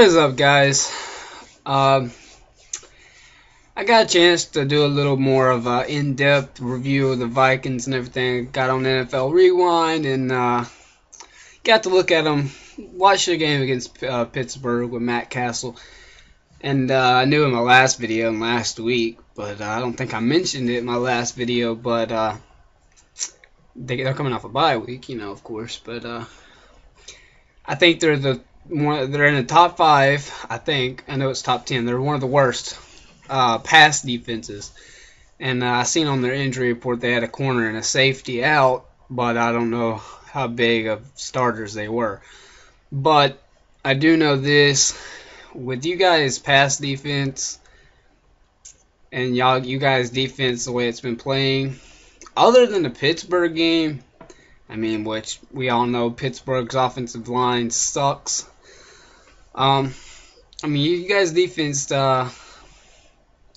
is up, guys? Um, I got a chance to do a little more of an in-depth review of the Vikings and everything. Got on NFL Rewind and got to look at them, watch their game against Pittsburgh with Matt Castle. And I knew in my last video last week, but I don't think I mentioned it in my last video. But they're coming off a bye week, of course. But I think they're they're in the top 5. I think I know it's top 10. They're one of the worst pass defenses. And I seen on their injury report they had a corner and a safety out, but I don't know how big of starters they were. But I do know this: with you guys' pass defense and you guys' defense the way it's been playing, other than the Pittsburgh game, which we all know Pittsburgh's offensive line sucks. You guys' defense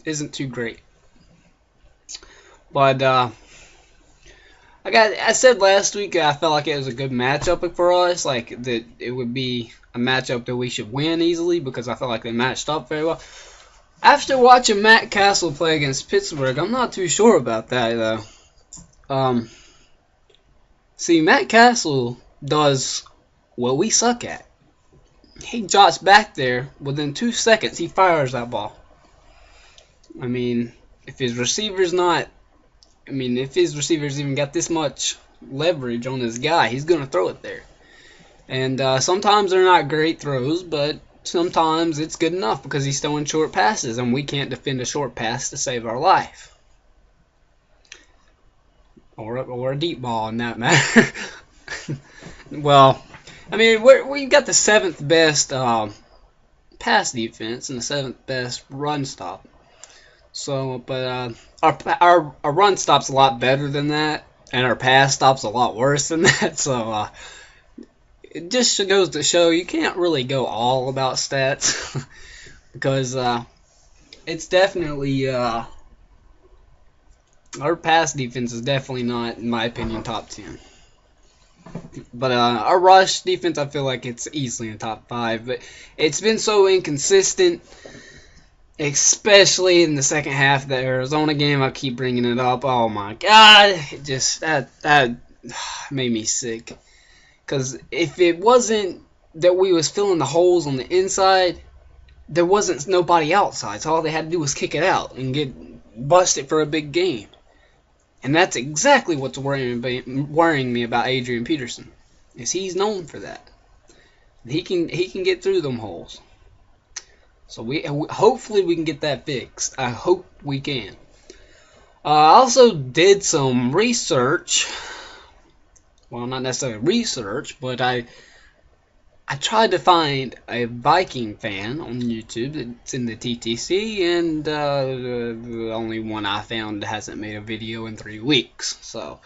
isn't too great. But I said last week I felt like it was a good matchup for us, like that it would be a matchup that we should win easily because I felt like they matched up very well. After watching Matt Castle play against Pittsburgh, I'm not too sure about that though. See, Matt Castle does what we suck at. He jots back there within 2 seconds. He fires that ball. If his receivers even got this much leverage on this guy, he's gonna throw it there. And sometimes they're not great throws, but sometimes it's good enough because he's throwing short passes, and we can't defend a short pass to save our life. Or a deep ball in that matter. Well, we've got the 7th best pass defense and the 7th best run stop. So, but our run stop's a lot better than that, and our pass stop's a lot worse than that. So it just goes to show you can't really go all about stats because it's definitely our pass defense is definitely not, in my opinion, top 10. But our rush defense, I feel like it's easily in the top 5. But it's been so inconsistent, especially in the second half of the Arizona game. I keep bringing it up. Oh my God, it just that made me sick. Because if it wasn't that we was filling the holes on the inside, there wasn't nobody outside. So all they had to do was kick it out and get busted for a big game. And that's exactly what's worrying me about Adrian Peterson, is he's known for that. He can get through them holes. So hopefully we can get that fixed. I hope we can. I also did some research. Well, not necessarily research, but I tried to find a Viking fan on YouTube that's in the TTC, and the only one I found hasn't made a video in 3 weeks. So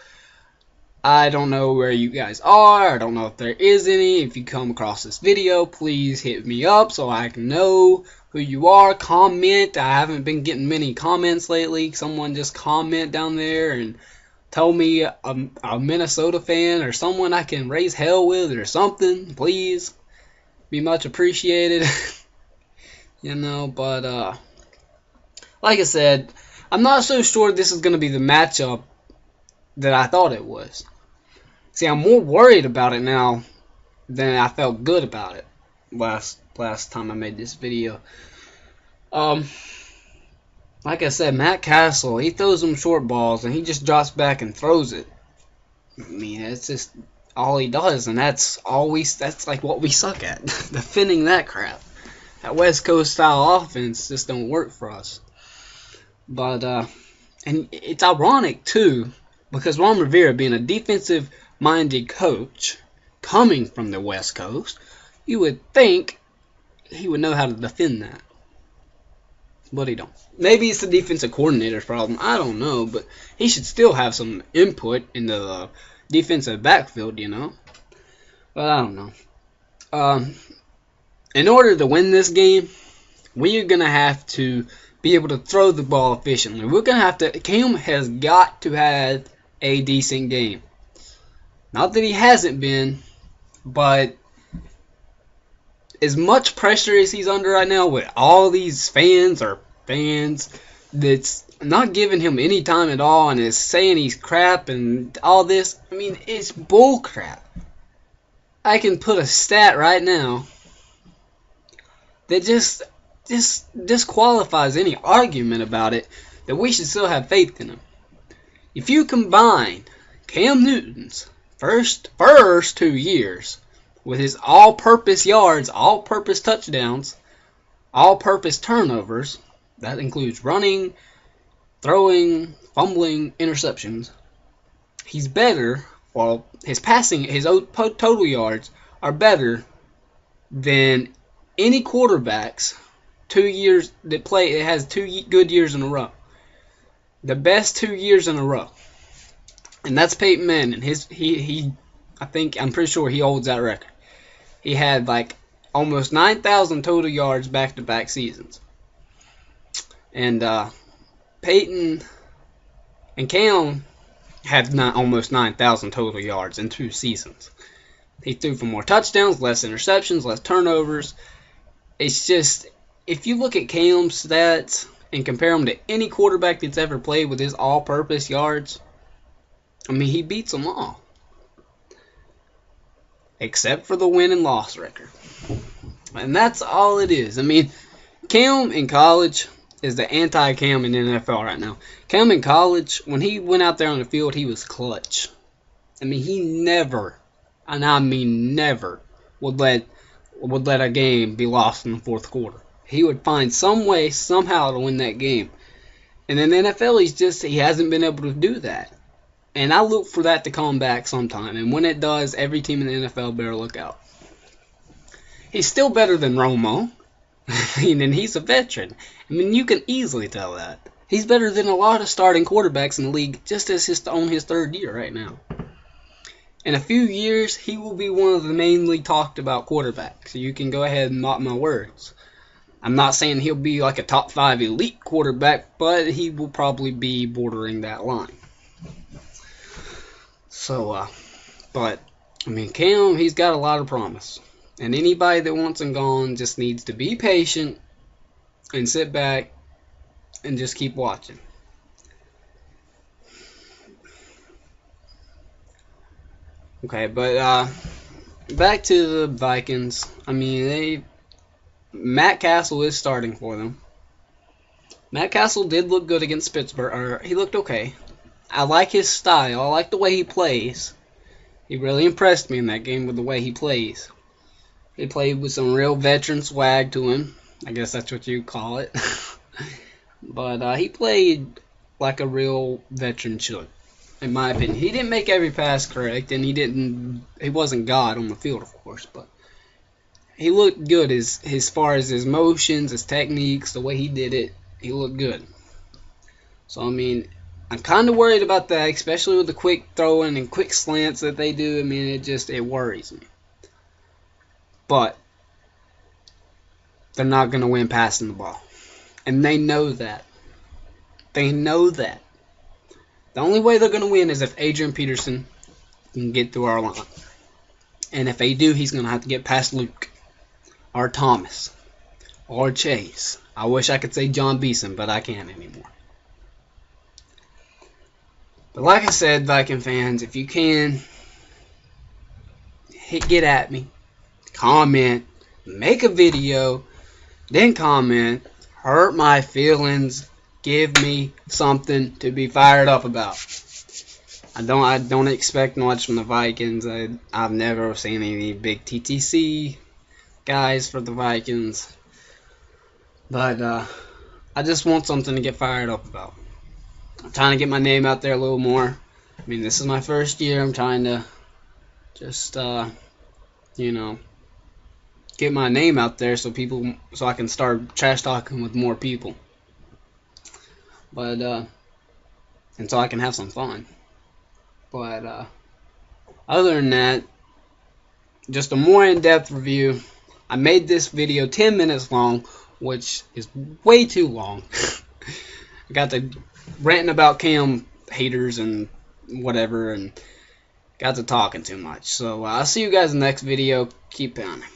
I don't know where you guys are. I don't know if there is any. If you come across this video, please hit me up so I can know who you are. Comment. I haven't been getting many comments lately. Someone just comment down there and tell me a Minnesota fan or someone I can raise hell with or something. Please. Be much appreciated. But like I said, I'm not so sure this is going to be the matchup that I thought it was. See, I'm more worried about it now than I felt good about it last time I made this video. Like I said, Matt Castle, he throws them short balls and he just drops back and throws it. It's just all he does, and that's like what we suck at. Defending that crap. That West Coast style offense just don't work for us. But and it's ironic too, because Ron Rivera, being a defensive minded coach coming from the West Coast, you would think he would know how to defend that. But he don't. Maybe it's the defensive coordinator's problem. I don't know, but he should still have some input in the defensive backfield, But I don't know. In order to win this game, we are going to have to be able to throw the ball efficiently. Cam has got to have a decent game. Not that he hasn't been, but as much pressure as he's under right now with all these fans that's not giving him any time at all and is saying he's crap and all this, I mean, it's bull crap. I can put a stat right now that just disqualifies any argument about it, that we should still have faith in him. If you combine Cam Newton's first 2 years with his all-purpose yards, all-purpose touchdowns, all-purpose turnovers, that includes running, throwing, fumbling, interceptions, he's better, well, his passing, his total yards are better than any quarterbacks 2 years that play. It has 2 good years in a row. The best 2 years in a row. And that's Peyton Manning. I'm pretty sure he holds that record. He had like almost 9,000 total yards back-to-back seasons. And Peyton and Cam had almost 9,000 total yards in 2 seasons. He threw for more touchdowns, less interceptions, less turnovers. It's just, if you look at Cam's stats and compare them to any quarterback that's ever played with his all-purpose yards, I mean, he beats them all. Except for the win and loss record. And that's all it is. I mean, Cam in college is the anti-Cam in the NFL right now. Cam in college, when he went out there on the field, he was clutch. I mean, he never, and I mean never, would let a game be lost in the fourth quarter. He would find some way, somehow, to win that game. And in the NFL, he hasn't been able to do that. And I look for that to come back sometime. And when it does, every team in the NFL better look out. He's still better than Romo. And he's a veteran. I mean, you can easily tell that. He's better than a lot of starting quarterbacks in the league just as on his 3rd year right now. In a few years, he will be one of the mainly talked about quarterbacks. So you can go ahead and mock my words. I'm not saying he'll be like a top 5 elite quarterback, but he will probably be bordering that line. So, but, I mean, Cam, he's got a lot of promise. And anybody that wants him gone just needs to be patient and sit back and just keep watching. Okay, but back to the Vikings. I mean, Matt Castle is starting for them. Matt Castle did look good against Pittsburgh. Or he looked okay. I like his style. I like the way he plays. He really impressed me in that game with the way he plays. He played with some real veteran swag to him. I guess that's what you call it. But he played like a real veteran should, in my opinion. He didn't make every pass correct, and he wasn't God on the field, of course, but he looked good as far as his motions, his techniques, the way he did it. He looked good. So, I mean, I'm kind of worried about that, especially with the quick throwing and quick slants that they do. I mean, it worries me. But they're not going to win passing the ball. And they know that. They know that. The only way they're going to win is if Adrian Peterson can get through our line. And if they do, he's going to have to get past Luke. Or Thomas. Or Chase. I wish I could say John Beeson, but I can't anymore. But like I said, Viking fans, if you can, get at me. Comment. Make a video. Then comment. Hurt my feelings. Give me something to be fired up about. I don't expect much from the Vikings. I've never seen any big TTC guys for the Vikings. But I just want something to get fired up about. I'm trying to get my name out there a little more. I mean, this is my first year. I'm trying to just, get my name out there so I can start trash talking with more people. But, and so I can have some fun. But, other than that, just a more in-depth review. I made this video 10 minutes long, which is way too long. I got to ranting about Cam haters and whatever, and got to talking too much. So, I'll see you guys in the next video. Keep pounding.